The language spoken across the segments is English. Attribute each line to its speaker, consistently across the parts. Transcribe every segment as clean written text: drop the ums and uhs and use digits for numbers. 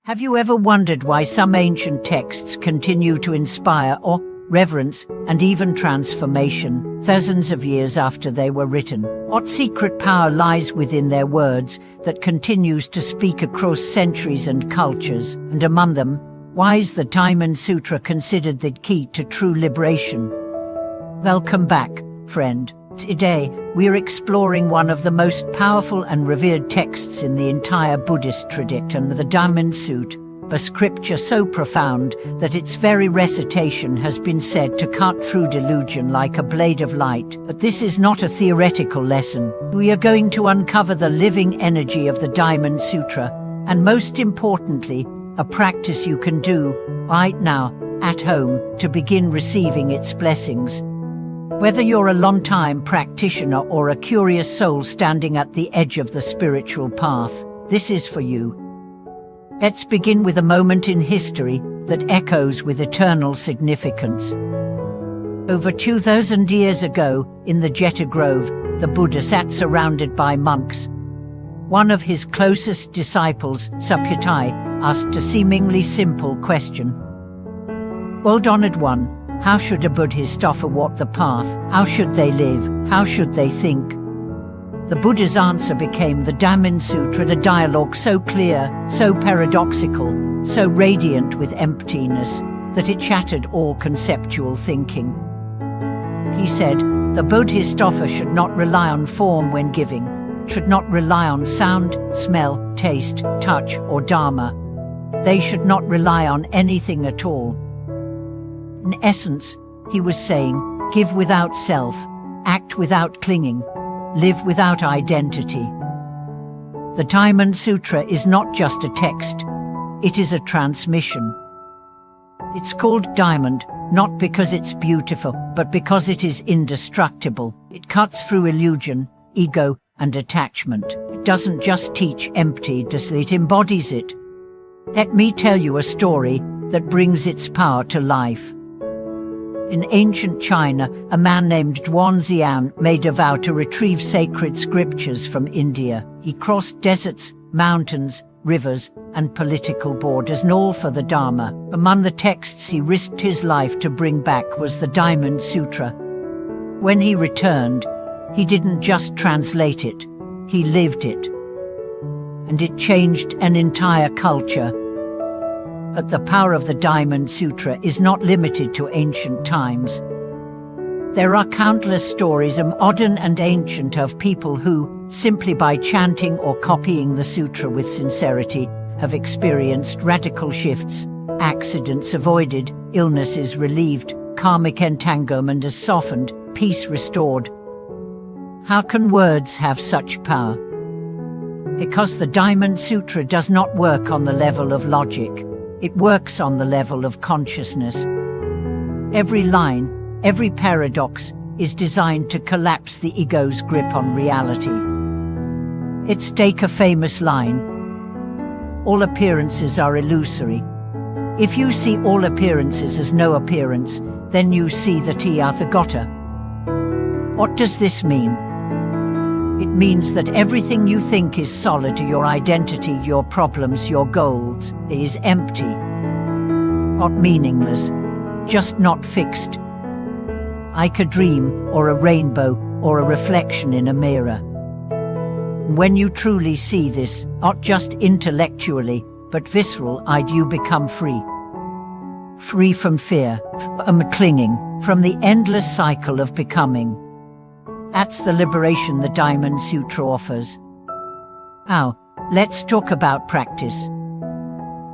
Speaker 1: Have you ever wondered why some ancient texts continue to inspire awe, reverence, and even transformation, thousands of years after they were written? What secret power lies within their words that continues to speak across centuries and cultures? And among them, why is the Diamond Sutra considered the key to true liberation? Welcome back, friend. Today, we're exploring one of the most powerful and revered texts in the entire Buddhist tradition, the Diamond Sutra, a scripture so profound that its very recitation has been said to cut through delusion like a blade of light. But this is not a theoretical lesson. We are going to uncover the living energy of the Diamond Sutra, and most importantly, a practice you can do right now, at home, to begin receiving its blessings. Whether you're a long-time practitioner or a curious soul standing at the edge of the spiritual path, this is for you. Let's begin with a moment in history that echoes with eternal significance. Over 2,000 years ago, in the Jeta Grove, the Buddha sat surrounded by monks. One of his closest disciples, Attai, asked a seemingly simple question. "World-honored one, how should a Buddhist offer walk the path? How should they live? How should they think?" The Buddha's answer became the Diamond Sutra, a dialogue so clear, so paradoxical, so radiant with emptiness, that it shattered all conceptual thinking. He said, the Buddhist offer should not rely on form when giving, should not rely on sound, smell, taste, touch, or dharma. They should not rely on anything at all. In essence, he was saying, give without self, act without clinging, live without identity. The Diamond Sutra is not just a text, it is a transmission. It's called diamond, not because it's beautiful, but because it is indestructible. It cuts through illusion, ego, and attachment. It doesn't just teach emptiness, it embodies it. Let me tell you a story that brings its power to life. In ancient China, a man named Zhuangzian made a vow to retrieve sacred scriptures from India. He crossed deserts, mountains, rivers, and political borders, and all for the Dharma. Among the texts he risked his life to bring back was the Diamond Sutra. When he returned, he didn't just translate it, he lived it. And it changed an entire culture. But the power of the Diamond Sutra is not limited to ancient times. There are countless stories, modern and ancient, of people who, simply by chanting or copying the sutra with sincerity, have experienced radical shifts, accidents avoided, illnesses relieved, karmic entanglement is softened, peace restored. How can words have such power? Because the Diamond Sutra does not work on the level of logic. It works on the level of consciousness. Every line, every paradox, is designed to collapse the ego's grip on reality. Let's take a famous line. All appearances are illusory. If you see all appearances as no appearance, then you see the Tathagata. What does this mean? It means that everything you think is solid, your identity, your problems, your goals, is empty. Not meaningless, just not fixed. Like a dream, or a rainbow, or a reflection in a mirror. When you truly see this, not just intellectually, but visceral-eyed, you become free. Free from fear, from clinging, from the endless cycle of becoming. That's the liberation the Diamond Sutra offers. Now, let's talk about practice.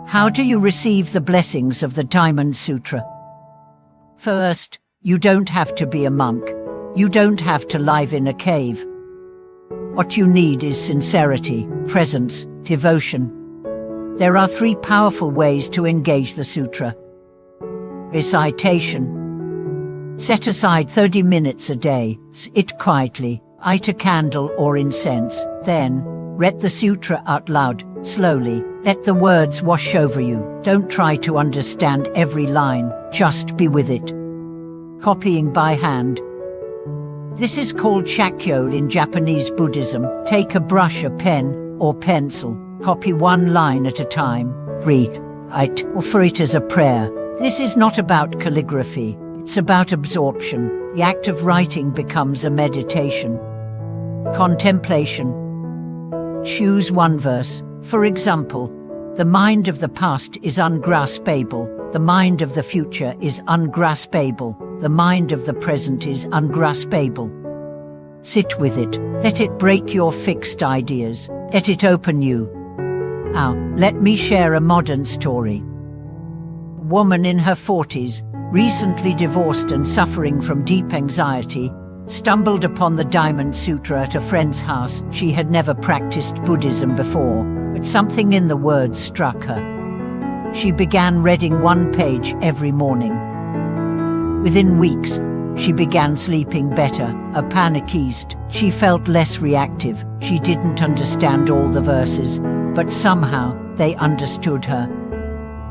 Speaker 1: How do you receive the blessings of the Diamond Sutra? First, you don't have to be a monk. You don't have to live in a cave. What you need is sincerity, presence, devotion. There are 3 powerful ways to engage the sutra. Recitation. Set aside 30 minutes a day, sit quietly, light a candle or incense, then, read the sutra out loud, slowly. Let the words wash over you. Don't try to understand every line, just be with it. Copying by hand. This is called shakyo in Japanese Buddhism. Take a brush, a pen, or pencil. Copy one line at a time. read it, or for it as a prayer. This is not about calligraphy. It's about absorption. The act of writing becomes a meditation. Contemplation. Choose one verse. For example, the mind of the past is ungraspable. The mind of the future is ungraspable. The mind of the present is ungraspable. Sit with it. Let it break your fixed ideas. Let it open you. Now, let me share a modern story. A woman in her 40s, recently divorced and suffering from deep anxiety, stumbled upon the Diamond Sutra at a friend's house. She had never practiced Buddhism before, but something in the words struck her. She began reading one page every morning. Within weeks, she began sleeping better. A panic eased. She felt less reactive. She didn't understand all the verses, but somehow they understood her.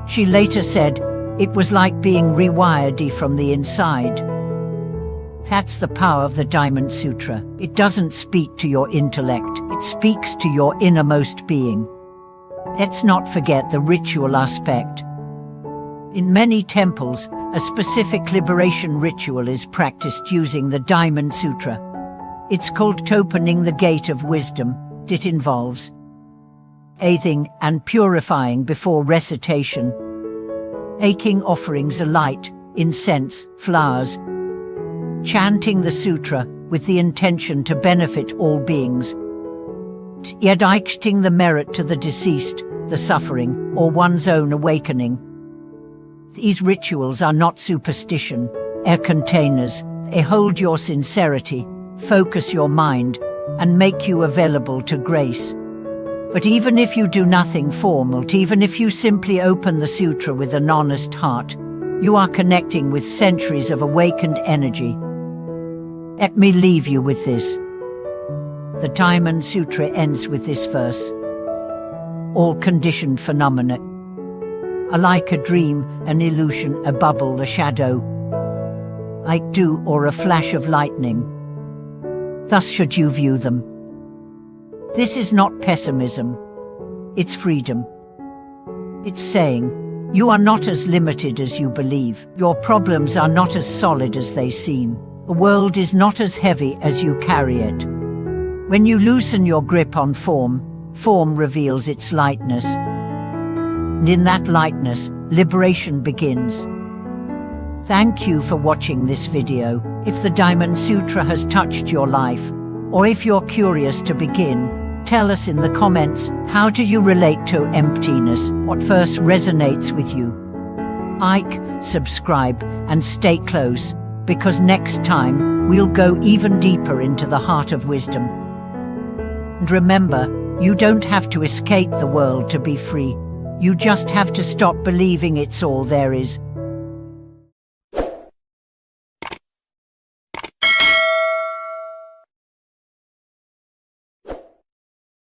Speaker 1: She later said, "It was like being rewired from the inside." That's the power of the Diamond Sutra. It doesn't speak to your intellect. It speaks to your innermost being. Let's not forget the ritual aspect. In many temples, a specific liberation ritual is practiced using the Diamond Sutra. It's called opening the gate of wisdom. It involves bathing and purifying before recitation, making offerings of light, incense, flowers, chanting the sutra with the intention to benefit all beings, dedicating the merit to the deceased, the suffering, or one's own awakening. These rituals are not superstition, they're containers. They hold your sincerity, focus your mind, and make you available to grace. But even if you do nothing formal, even if you simply open the sutra with an honest heart, you are connecting with centuries of awakened energy. Let me leave you with this. The Diamond Sutra ends with this verse. All conditioned phenomena are like a dream, an illusion, a bubble, a shadow, like dew or a flash of lightning. Thus should you view them. This is not pessimism. It's freedom. It's saying, you are not as limited as you believe. Your problems are not as solid as they seem. The world is not as heavy as you carry it. When you loosen your grip on form, form reveals its lightness. And in that lightness, liberation begins. Thank you for watching this video. If the Diamond Sutra has touched your life, or if you're curious to begin, tell us in the comments, how do you relate to emptiness? What verse resonates with you? Like, subscribe, and stay close, because next time, we'll go even deeper into the heart of wisdom. And remember, you don't have to escape the world to be free. You just have to stop believing it's all there is.